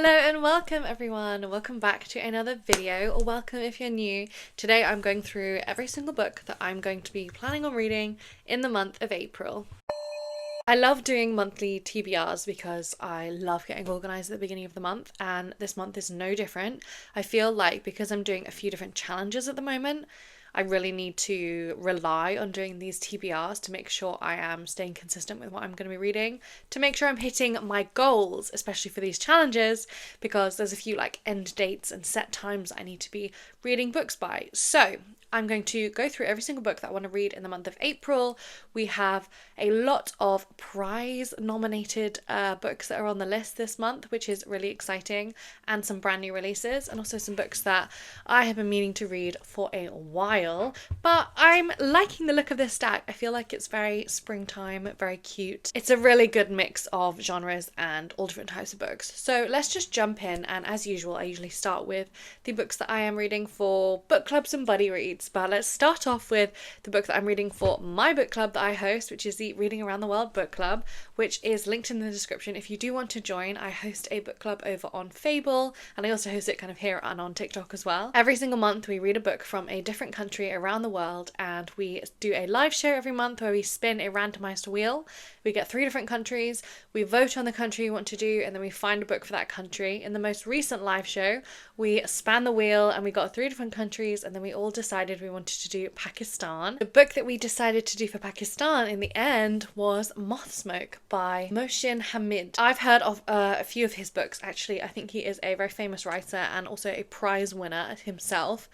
Hello and welcome everyone, welcome back to another video, or welcome if you're new. Today I'm going through every single book that I'm going to be planning on reading in the month of April. I love doing monthly TBRs because I love getting organised at the beginning of the month, and this month is no different. I feel like because I'm doing a few different challenges at the moment, I really need to rely on doing these TBRs to make sure I am staying consistent with what I'm going to be reading, to make sure I'm hitting my goals, especially for these challenges, because there's a few like end dates and set times I need to be reading books by. So I'm going to go through every single book that I want to read in the month of April. We have a lot of prize nominated books that are on the list this month, which is really exciting, and some brand new releases, and also some books that I have been meaning to read for a while. But I'm liking the look of this stack. I feel like it's very springtime, very cute. It's a really good mix of genres and all different types of books. So let's just jump in, and as usual I usually start with the books that I am reading for book clubs and buddy reads. But let's start off with the book that I'm reading for my book club that I host, which is the Reading Around the World book club, which is linked in the description if you do want to join. I host a book club over on Fable, and I also host it kind of here and on TikTok as well. Every single month we read a book from a different country around the world, and we do a live show every month where we spin a randomized wheel. We get 3 different countries, we vote on the country we want to do, and then we find a book for that country. In the most recent live show, we span the wheel and we got 3 different countries, and then we all decided we wanted to do Pakistan. The book that we decided to do for Pakistan in the end was Moth Smoke by Mohsin Hamid. I've heard of a few of his books actually. I think he is a very famous writer and also a prize winner himself.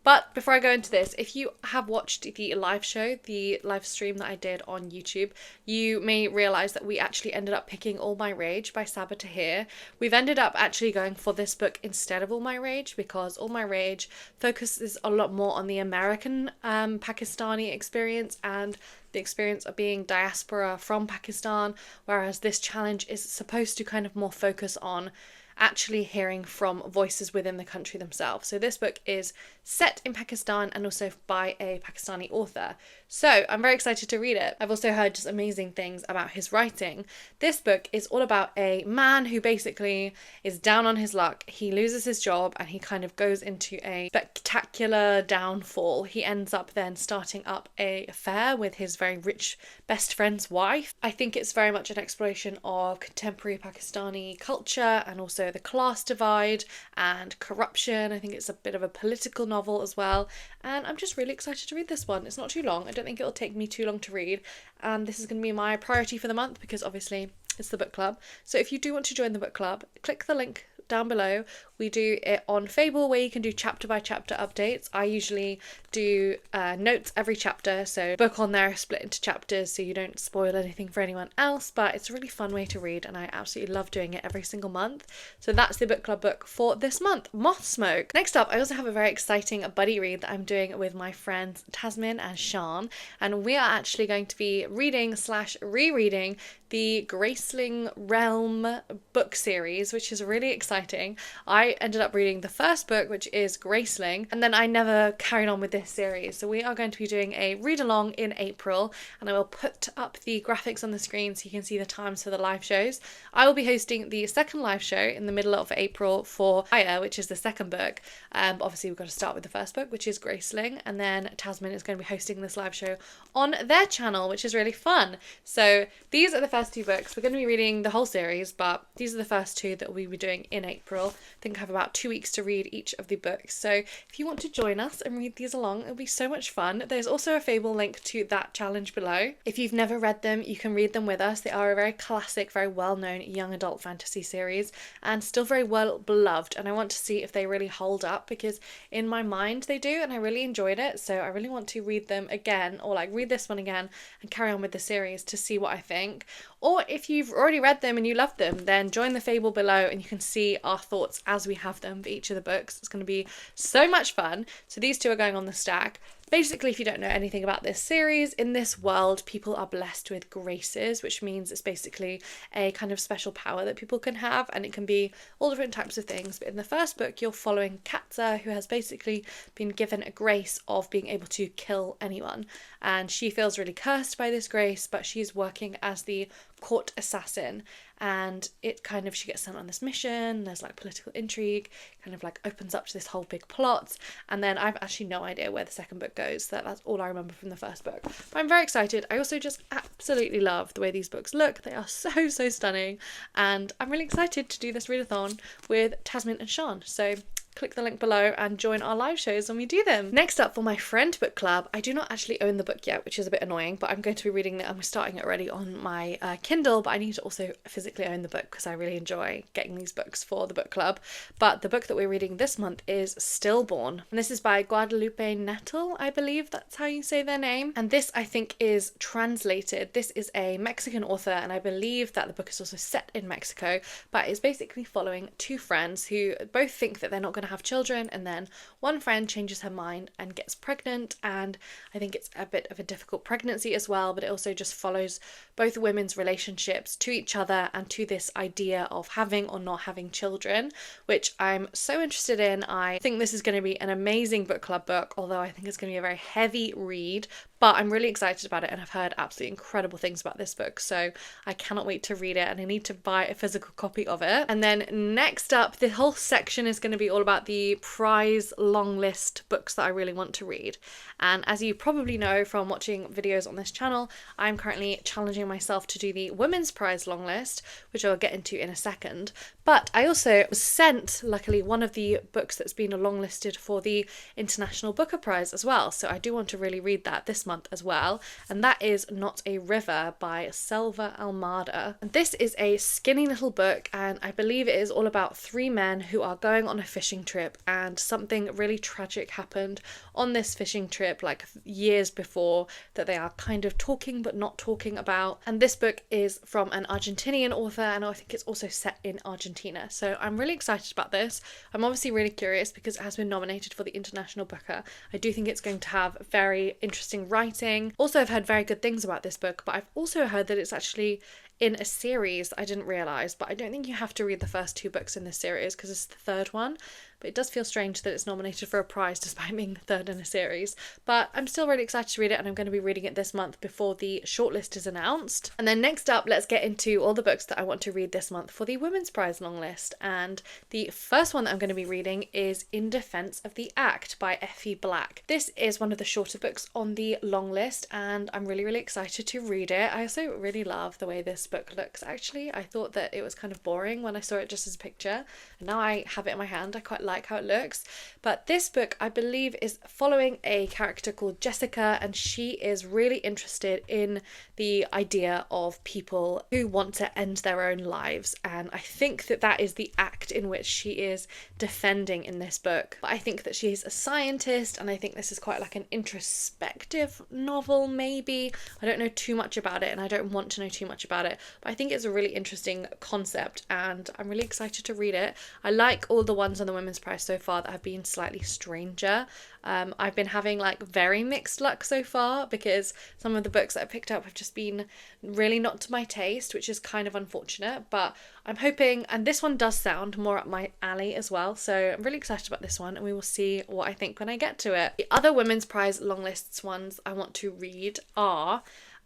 But before I go into this, if you have watched the live show, the live stream that I did on YouTube, you may realise that we actually ended up picking All My Rage by Sabaa Tahir. We've ended up actually going for this book instead of All My Rage because All My Rage focuses a lot more on the American Pakistani experience and the experience of being diaspora from Pakistan, whereas this challenge is supposed to kind of more focus on actually hearing from voices within the country themselves. So this book is set in Pakistan and also by a Pakistani author. So I'm very excited to read it. I've also heard just amazing things about his writing. This book is all about a man who basically is down on his luck. He loses his job and he kind of goes into a spectacular downfall. He ends up then starting up an affair with his very rich best friend's wife. I think it's very much an exploration of contemporary Pakistani culture and also the class divide and corruption. I think it's a bit of a political novel as well, and I'm just really excited to read this one. It's not too long. I don't think it'll take me too long to read, and this is going to be my priority for the month because obviously it's the book club. So if you do want to join the book club, click the link down below. We do it on Fable where you can do chapter by chapter updates. I usually do notes every chapter, so book on there is split into chapters so you don't spoil anything for anyone else, but it's a really fun way to read and I absolutely love doing it every single month. So that's the book club book for this month, Moth Smoke. Next up, I also have a very exciting buddy read that I'm doing with my friends Tasmin and Sean, and we are actually going to be reading / rereading the Graceling Realm book series, which is really exciting. I ended up reading the first book, which is Graceling, and then I never carried on with this series. So we are going to be doing a read along in April, and I will put up the graphics on the screen so you can see the times for the live shows. I will be hosting the second live show in the middle of April for Fire, which is the second book. But obviously we've got to start with the first book, which is Graceling, and then Tasmin is going to be hosting this live show on their channel, which is really fun. So these are the first 2 books. We're going to be reading the whole series, but these are the first 2 that we'll be doing in April. I think I have about 2 weeks to read each of the books. So if you want to join us and read these along, it'll be so much fun. There's also a Fable link to that challenge below. If you've never read them, you can read them with us. They are a very classic, very well-known young adult fantasy series and still very well beloved, and I want to see if they really hold up because in my mind they do, and I really enjoyed it. So I really want to read them again, or like read this one again and carry on with the series to see what I think. Or if you've already read them and you love them, then join the Fable below and you can see our thoughts as we have them for each of the books. It's going to be so much fun. So these 2 are going on the stack. Basically, if you don't know anything about this series, in this world, people are blessed with graces, which means it's basically a kind of special power that people can have, and it can be all different types of things. But in the first book, you're following Katza, who has basically been given a grace of being able to kill anyone, and she feels really cursed by this grace, but she's working as the court assassin, and it kind of, she gets sent on this mission, there's like political intrigue, kind of like opens up to this whole big plot, and then I've actually no idea where the second book goes. That's all I remember from the first book, but I'm very excited. I also just absolutely love the way these books look. They are so stunning, and I'm really excited to do this readathon with Tasmin and Sean. So click the link below and join our live shows when we do them. Next up, for my friend book club, I do not actually own the book yet, which is a bit annoying, but I'm going to be reading it. I'm starting it already on my Kindle, but I need to also physically own the book because I really enjoy getting these books for the book club. But the book that we're reading this month is Stillborn, and this is by Guadalupe Nettle, I believe that's how you say their name. And this, I think, is translated. This is a Mexican author, and I believe that the book is also set in Mexico, but it's basically following two friends who both think that they're not going to have children, and then one friend changes her mind and gets pregnant, and I think it's a bit of a difficult pregnancy as well, but it also just follows both women's relationships to each other and to this idea of having or not having children, which I'm so interested in. I think this is going to be an amazing book club book, although I think it's going to be a very heavy read, but I'm really excited about it, and I've heard absolutely incredible things about this book, so I cannot wait to read it, and I need to buy a physical copy of it. And then next up, the whole section is going to be all about the prize long list books that I really want to read. And as you probably know from watching videos on this channel, I'm currently challenging myself to do the women's prize long list, which I'll get into in a second. But I also was sent, luckily, one of the books that's been longlisted for the International Booker Prize as well. So I do want to really read that this month as well. And that is Not a River by Selva Almada. And this is a skinny little book, and I believe it is all about three men who are going on a fishing trip, and something really tragic happened on this fishing trip like years before that they are kind of talking but not talking about. And this book is from an Argentinian author, and I think it's also set in Argentina. So I'm really excited about this. I'm obviously really curious because it has been nominated for the International Booker. I do think it's going to have very interesting writing. Also, I've heard very good things about this book, but I've also heard that it's actually in a series. I didn't realise, but I don't think you have to read the first two books in this series because it's the third one. But it does feel strange that it's nominated for a prize despite being the third in a series. But I'm still really excited to read it, and I'm going to be reading it this month before the shortlist is announced. And then next up, let's get into all the books that I want to read this month for the Women's Prize long list. And the first one that I'm going to be reading is In Defense of the Act by Effie Black. This is one of the shorter books on the long list, and I'm really excited to read it. I also really love the way this book looks, actually. I thought that it was kind of boring when I saw it just as a picture, and now I have it in my hand. I quite like how it looks. But this book, I believe, is following a character called Jessica, and she is really interested in the idea of people who want to end their own lives, and I think that that is the act in which she is defending in this book. But I think that she's a scientist, and I think this is quite like an introspective novel, maybe. I don't know too much about it, and I don't want to know too much about it, but I think it's a really interesting concept, and I'm really excited to read it. I like all the ones on the Women's Prize so far that have been slightly stranger. I've been having like very mixed luck so far because some of the books that I picked up have just been really not to my taste, which is kind of unfortunate, but I'm hoping, and this one does sound more up my alley as well, so I'm really excited about this one, and we will see what I think when I get to it. The other Women's Prize long lists ones I want to read are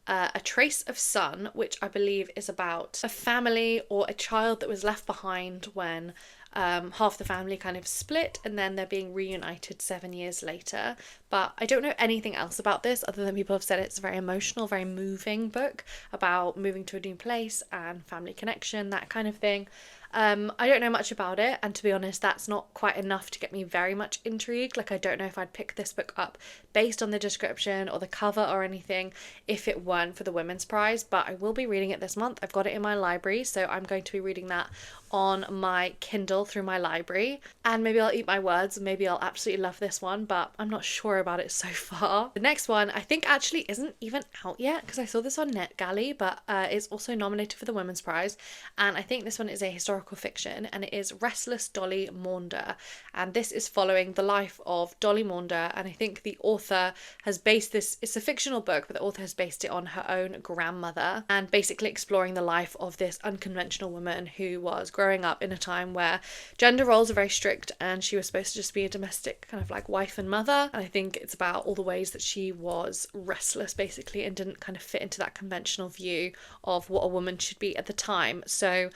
A Trace of Sun, which I believe is about a family or a child that was left behind when half the family kind of split, and then they're being reunited 7 years later. But I don't know anything else about this other than people have said it's a very emotional, very moving book about moving to a new place and family connection, that kind of thing. I don't know much about it, and to be honest, that's not quite enough to get me very much intrigued. Like, I don't know if I'd pick this book up based on the description or the cover or anything if it weren't for the Women's Prize, but I will be reading it this month. I've got it in my library, so I'm going to be reading that on my Kindle through my library, and maybe I'll eat my words and maybe I'll absolutely love this one, but I'm not sure about it so far. The next one I think actually isn't even out yet because I saw this on NetGalley, but it's also nominated for the Women's Prize, and I think this one is a historical fiction, and it is Restless Dolly Maunder, and this is following the life of Dolly Maunder, and I think the author has based this, it's a fictional book, but the author has based it on her own grandmother, and basically exploring the life of this unconventional woman who was growing up in a time where gender roles are very strict and she was supposed to just be a domestic kind of like wife and mother. And I think it's about all the ways that she was restless basically and didn't kind of fit into that conventional view of what a woman should be at the time. So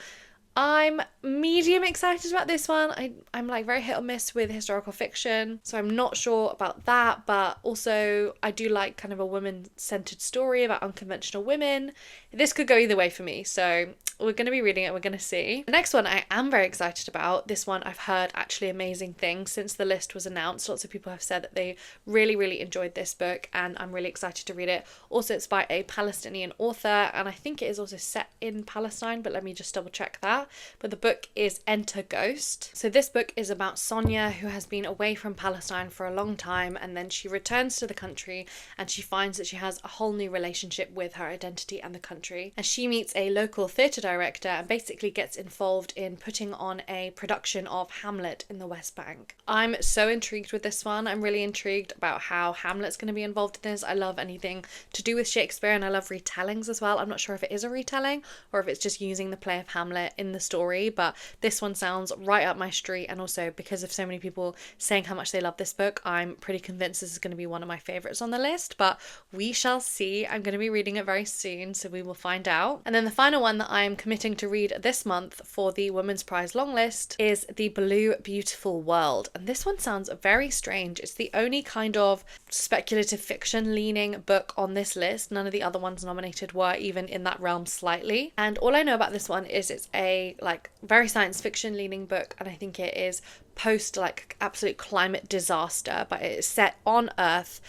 I'm medium excited about this one. I'm like very hit or miss with historical fiction, so I'm not sure about that, but also I do like kind of a women-centered story about unconventional women. This could go either way for me, so we're going to be reading it, we're going to see. The next one I am very excited about. This one I've heard actually amazing things since the list was announced. Lots of people have said that they really enjoyed this book, and I'm really excited to read it. Also, it's by a Palestinian author, and I think it is also set in Palestine, but let me just double check that. But the book is Enter Ghost. So this book is about Sonia, who has been away from Palestine for a long time, and then she returns to the country and she finds that she has a whole new relationship with her identity and the country, and she meets a local theatre director and basically gets involved in putting on a production of Hamlet in the West Bank. I'm so intrigued with this one. I'm really intrigued about how Hamlet's going to be involved in this. I love anything to do with Shakespeare, and I love retellings as well. I'm not sure if it is a retelling or if it's just using the play of Hamlet in the story, but this one sounds right up my street, and also because of so many people saying how much they love this book, I'm pretty convinced this is going to be one of my favourites on the list, but we shall see. I'm going to be reading it very soon, so we will find out. And then the final one that I'm committing to read this month for the Women's Prize long list is The Blue Beautiful World, and this one sounds very strange. It's the only kind of speculative fiction leaning book on this list. None of the other ones nominated were even in that realm slightly, and all I know about this one is it's a like very science fiction leaning book, and I think it is post like absolute climate disaster, but it is set on Earth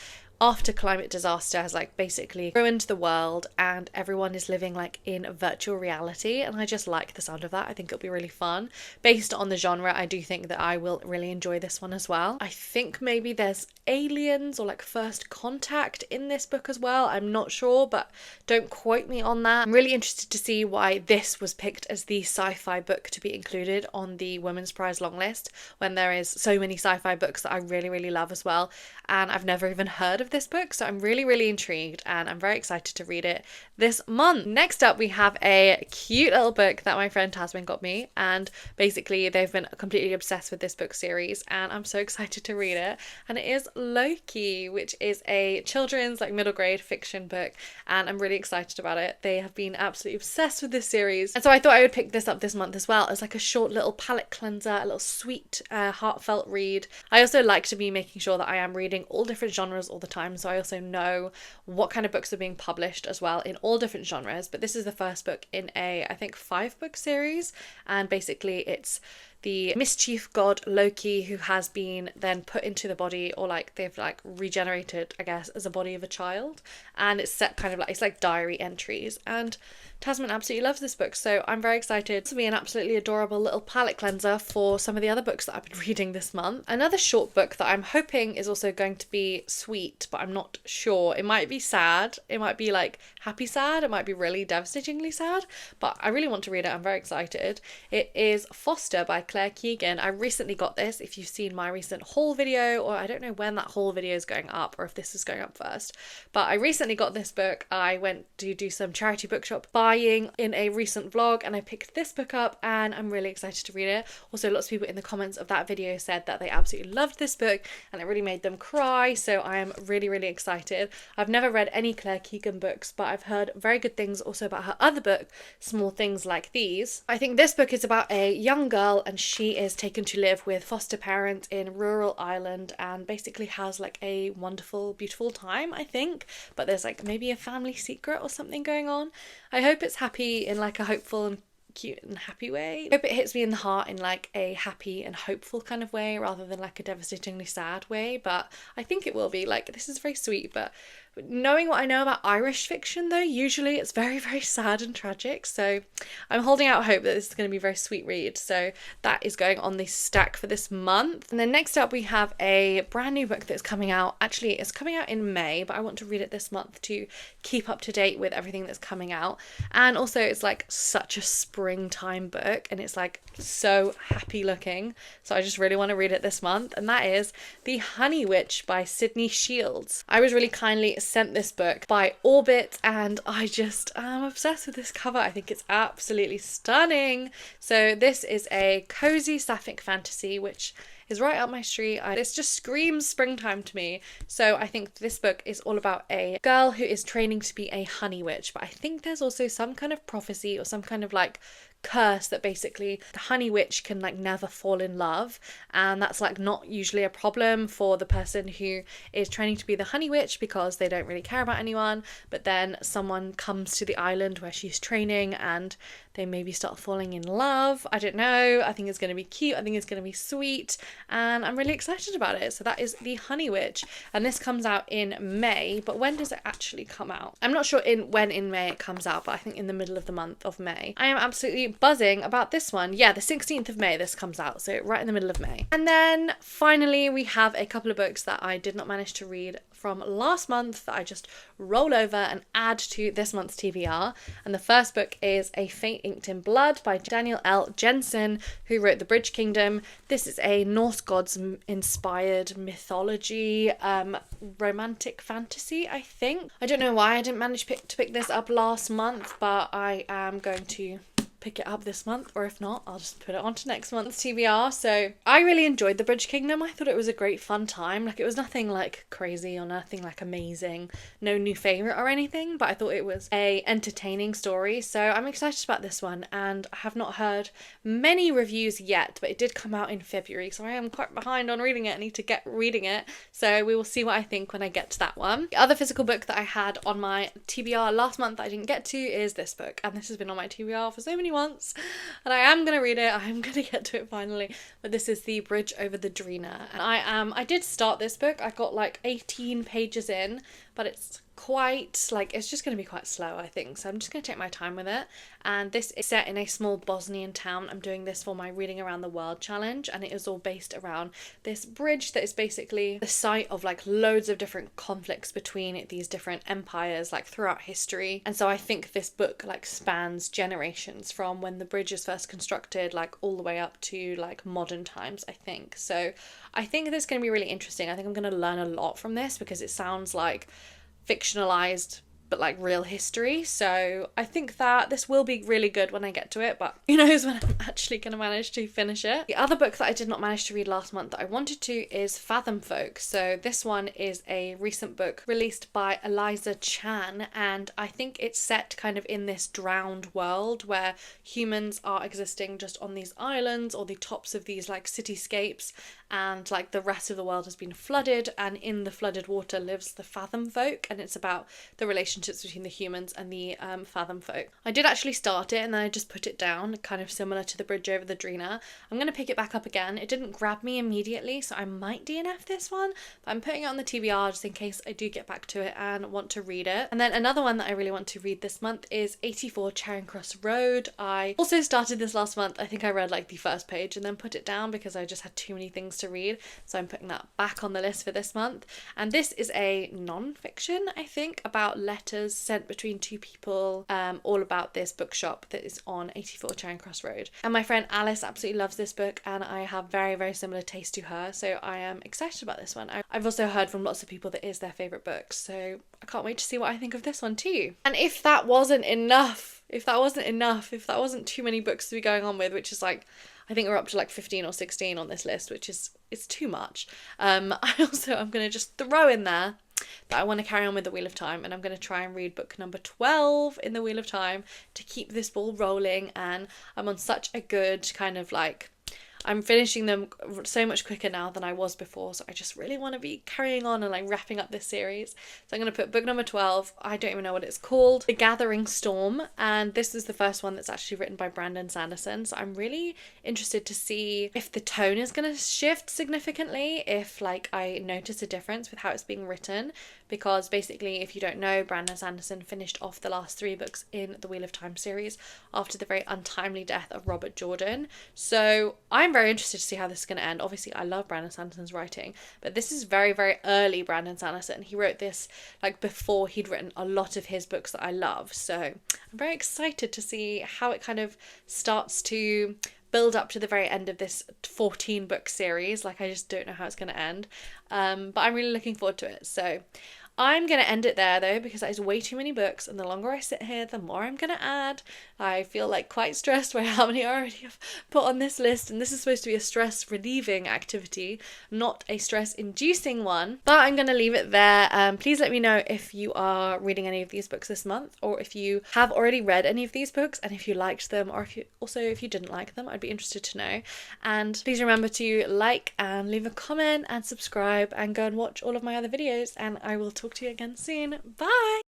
after climate disaster has like basically ruined the world and everyone is living like in virtual reality, and I just like the sound of that. I think it'll be really fun. Based on the genre, I do think that I will really enjoy this one as well. I think maybe there's aliens or like first contact in this book as well. I'm not sure, but don't quote me on that. I'm really interested to see why this was picked as the sci-fi book to be included on the Women's Prize long list when there is so many sci-fi books that I really love as well, and I've never even heard of this book, so I'm really intrigued and I'm very excited to read it this month. Next up we have a cute little book that my friend Tasmin got me, and basically they've been completely obsessed with this book series and I'm so excited to read it, and it is Loki, which is a children's like middle grade fiction book, and I'm really excited about it. They have been absolutely obsessed with this series, and so I thought I would pick this up this month as well as like a short little palate cleanser, a little sweet heartfelt read. I also like to be making sure that I am reading all different genres all the time, so I also know what kind of books are being published as well in all different genres. But this is the first book in a, I think, 5-book series, and basically it's the mischief god Loki who has been then put into the body, or like they've like regenerated, I guess, as a body of a child, and it's set kind of like, it's like diary entries, and Tasmin absolutely loves this book, so I'm very excited to be an absolutely adorable little palette cleanser for some of the other books that I've been reading this month. Another short book that I'm hoping is also going to be sweet, but I'm not sure. It might be sad, it might be like happy sad, it might be really devastatingly sad, but I really want to read it. I'm very excited. It is Foster by Claire Keegan. I recently got this. If you've seen my recent haul video, or I don't know when that haul video is going up or if this is going up first, but I recently got this book. I went to do some charity bookshop buying in a recent vlog and I picked this book up and I'm really excited to read it. Also, lots of people in the comments of that video said that they absolutely loved this book and it really made them cry, so I am really excited. I've never read any Claire Keegan books, but I've heard very good things also about her other book, Small Things Like These. I think this book is about a young girl and she is taken to live with foster parents in rural Ireland and basically has like a wonderful, beautiful time, I think, but there's like maybe a family secret or something going on. I hope it's happy in like a hopeful and cute and happy way. I hope it hits me in the heart in like a happy and hopeful kind of way rather than like a devastatingly sad way, but I think it will be. Like, this is very sweet, but Knowing what I know about Irish fiction though, usually it's very, very sad and tragic. So I'm holding out hope that this is going to be a very sweet read. So that is going on the stack for this month. And then next up we have a brand new book that's coming out. Actually, it's coming out in May, but I want to read it this month to keep up to date with everything that's coming out. And also it's like such a springtime book and it's like so happy looking. So I just really want to read it this month. And that is The Honey Witch by Sydney Shields. I was really kindly sent this book by Orbit and I just am obsessed with this cover. I think it's absolutely stunning. So this is a cozy sapphic fantasy which is right up my street. This just screams springtime to me. So I think this book is all about a girl who is training to be a honey witch, but I think there's also some kind of prophecy or some kind of like curse that basically the honey witch can like never fall in love, and that's like not usually a problem for the person who is training to be the honey witch because they don't really care about anyone, but then someone comes to the island where she's training and they maybe start falling in love. I don't know. I think it's going to be cute. I think it's going to be sweet and I'm really excited about it. So that is The Honey Witch and this comes out in May, but when does it actually come out? I'm not sure when in May it comes out, but I think in the middle of the month of May. I am absolutely buzzing about this one. Yeah, the 16th of May this comes out, so right in the middle of May. And then finally we have a couple of books that I did not manage to read from last month that I just roll over and add to this month's TBR. And the first book is A Fate Inked in Blood by Daniel L. Jensen, who wrote The Bridge Kingdom. This is a Norse gods inspired mythology, romantic fantasy, I think. I don't know why I didn't manage to pick this up last month, but I am going to pick it up this month, or if not, I'll just put it on to next month's TBR. So I really enjoyed The Bridge Kingdom. I thought it was a great fun time. Like it was nothing like crazy or nothing like amazing, no new favourite or anything, but I thought it was a entertaining story. So I'm excited about this one and I have not heard many reviews yet, but it did come out in February, so I am quite behind on reading it. I need to get reading it, so we will see what I think when I get to that one. The other physical book that I had on my TBR last month that I didn't get to is this book, and this has been on my TBR for so many months and I am going to read it. I'm going to get to it finally, but this is The Bridge Over the Drina and I did start this book. I got like 18 pages in, but it's quite like, it's just going to be quite slow I think, so I'm just going to take my time with it. And this is set in a small Bosnian town. I'm doing this for my Reading Around the World challenge and it is all based around this bridge that is basically the site of like loads of different conflicts between these different empires like throughout history. And so I think this book like spans generations from when the bridge is first constructed like all the way up to like modern times, I think. So I think this is going to be really interesting. I think I'm going to learn a lot from this because it sounds like fictionalized but like real history, so I think that this will be really good when I get to it, but who knows when I'm actually going to manage to finish it. The other book that I did not manage to read last month that I wanted to is Fathom Folk. So this one is a recent book released by Eliza Chan and I think it's set kind of in this drowned world where humans are existing just on these islands or the tops of these like cityscapes, and like the rest of the world has been flooded, and in the flooded water lives the Fathom Folk, and it's about the relationships between the humans and the Fathom Folk. I did actually start it and then I just put it down, kind of similar to The Bridge Over the Drina. I'm going to pick it back up again. It didn't grab me immediately, so I might DNF this one, but I'm putting it on the TBR just in case I do get back to it and want to read it. And then another one that I really want to read this month is 84 Charing Cross Road. I also started this last month. I think I read like the first page and then put it down because I just had too many things to read, so I'm putting that back on the list for this month. And this is a non-fiction, I think, about letters sent between two people, all about this bookshop that is on 84 Charing Cross Road. And my friend Alice absolutely loves this book and I have very, very similar taste to her, so I am excited about this one. I've also heard from lots of people that it is their favourite book, so I can't wait to see what I think of this one too. And if that wasn't too many books to be going on with, which is like, I think we're up to like 15 or 16 on this list, which is, it's too much. I'm going to just throw in there that I want to carry on with The Wheel of Time, and I'm going to try and read book number 12 in The Wheel of Time to keep this ball rolling. And I'm on such a good kind of like, I'm finishing them so much quicker now than I was before, so I just really want to be carrying on and like wrapping up this series. So I'm going to put book number 12. I don't even know what it's called. The Gathering Storm, and this is the first one that's actually written by Brandon Sanderson, so I'm really interested to see if the tone is going to shift significantly, if like I notice a difference with how it's being written, because basically, if you don't know, Brandon Sanderson finished off the last 3 books in the Wheel of Time series after the very untimely death of Robert Jordan. So I'm very interested to see how this is going to end. Obviously, I love Brandon Sanderson's writing, but this is very, very early Brandon Sanderson. He wrote this like before he'd written a lot of his books that I love. So I'm very excited to see how it kind of starts to build up to the very end of this 14 book series. Like, I just don't know how it's going to end, but I'm really looking forward to it. So I'm going to end it there though, because there's way too many books, and the longer I sit here, the more I'm going to add. I feel like quite stressed by how many I already have put on this list, and this is supposed to be a stress relieving activity, not a stress inducing one. But I'm going to leave it there. Please let me know if you are reading any of these books this month, or if you have already read any of these books, and if you liked them, or if you didn't like them. I'd be interested to know. And please remember to like and leave a comment and subscribe, and go and watch all of my other videos, and I will talk to you again soon. Bye!